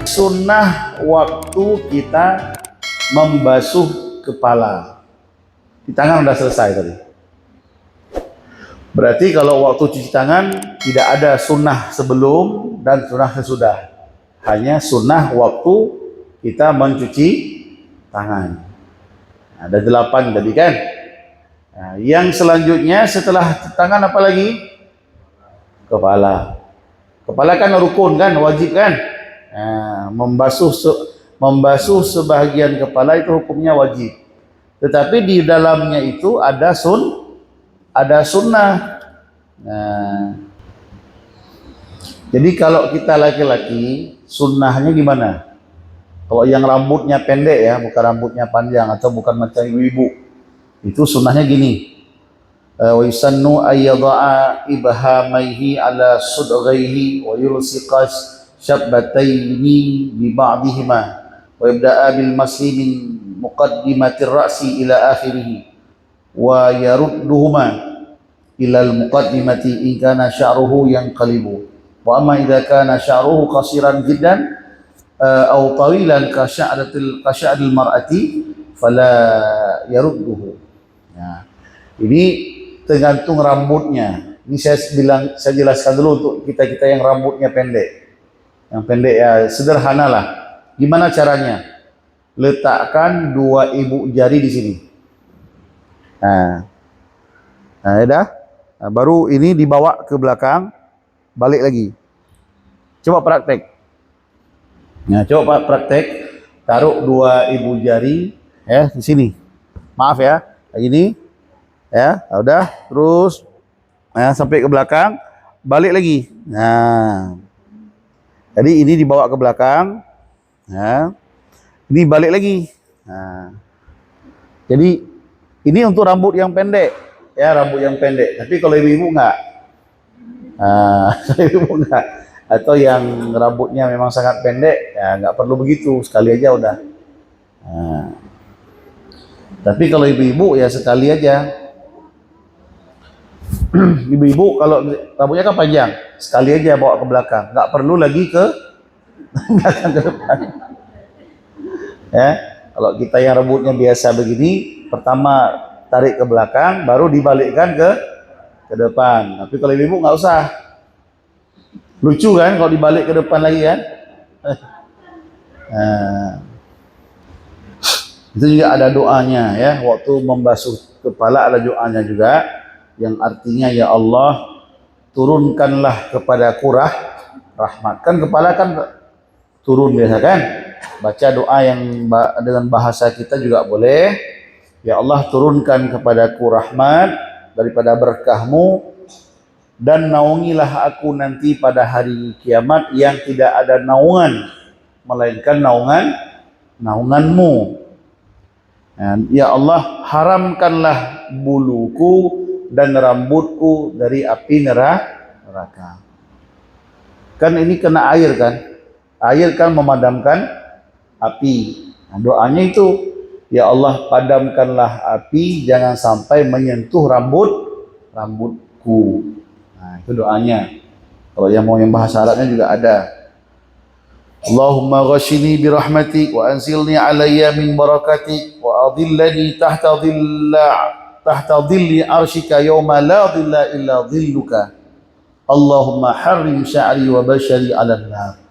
Sunnah waktu kita membasuh kepala. Di tangan udah selesai tadi. Berarti kalau waktu cuci tangan tidak ada sunnah sebelum dan sunnah sesudah. Hanya sunnah waktu kita mencuci tangan. Ada 8 tadi kan. Nah, yang selanjutnya setelah tangan apa lagi? Kepala. Kepala kan rukun kan, wajib kan. Nah, membasuh sebahagian kepala itu hukumnya wajib. Tetapi di dalamnya itu ada sunnah. Nah, jadi kalau kita laki-laki, sunnahnya gimana? Kalau yang rambutnya pendek ya, bukan rambutnya panjang atau bukan macam ibu-ibu, itu sunnahnya gini. Wa yusannu ayyada'a ibhamaihi ala sudghaihi wa yulsiqas syabbatayni bi ba'dihima wa yabda'a bil masli min muqaddimatir ra'si ila akhirih wa yarudduhuma ila al muqaddimati in kana sya'ruhu yanqalibu wa amma idza kana sya'ruhu qasiran jiddan aw tawilan ka sya'ril mar'ati fala yarudduhu. Nah, ini tergantung rambutnya. Ini saya jelaskan dulu untuk kita yang rambutnya pendek. Yang pendek ya sederhana lah. Gimana caranya? Letakkan 2 ibu jari di sini. Nah ya dah. Nah, baru ini dibawa ke belakang, balik lagi. Coba praktek. Nah, coba praktek. Taruh 2 ibu jari ya di sini. Maaf ya, kayak gini. Ya, udah, terus sampai ke belakang, balik lagi. Nah, jadi ini dibawa ke belakang, nah, ini balik lagi. Nah, jadi ini untuk rambut yang pendek, ya rambut yang pendek. Tapi kalau ibu-ibu enggak, ibu enggak, atau yang rambutnya memang sangat pendek, ya enggak perlu begitu, sekali aja udah. Nah, tapi kalau ibu-ibu ya sekali aja. Ibu-ibu kalau rambutnya kan panjang, sekali aja bawa ke belakang, nggak perlu lagi ke belakang ke depan. Ya, kalau kita yang rambutnya biasa begini, pertama tarik ke belakang, baru dibalikkan ke depan. Tapi kalau ibu nggak usah, lucu kan kalau dibalik ke depan lagi kan. Nah, itu juga ada doanya ya, waktu membasuh kepala ada doanya juga. Yang artinya ya Allah turunkanlah kepadaku rahmat. Kan kepala kan turun biasa kan. Baca doa yang dengan bahasa kita juga boleh. Ya Allah turunkan kepadaku rahmat daripada berkahmu dan naungilah aku nanti pada hari kiamat yang tidak ada naungan melainkan naunganmu. Ya Allah haramkanlah buluku dan rambutku dari api neraka. Kan ini kena air kan? Air kan memadamkan api. Nah, doanya itu, ya Allah padamkanlah api jangan sampai menyentuh rambutku. Nah, itu doanya. Kalau yang mau yang bahasa Arabnya juga ada. Allahumma ghashini birahmatik wa anzilni alayya min barakatik wa adillani tahta dhilli arshika yawma la dhilla illa dhilluka. Allahumma harrim sya'ri wa bashari 'alan nar.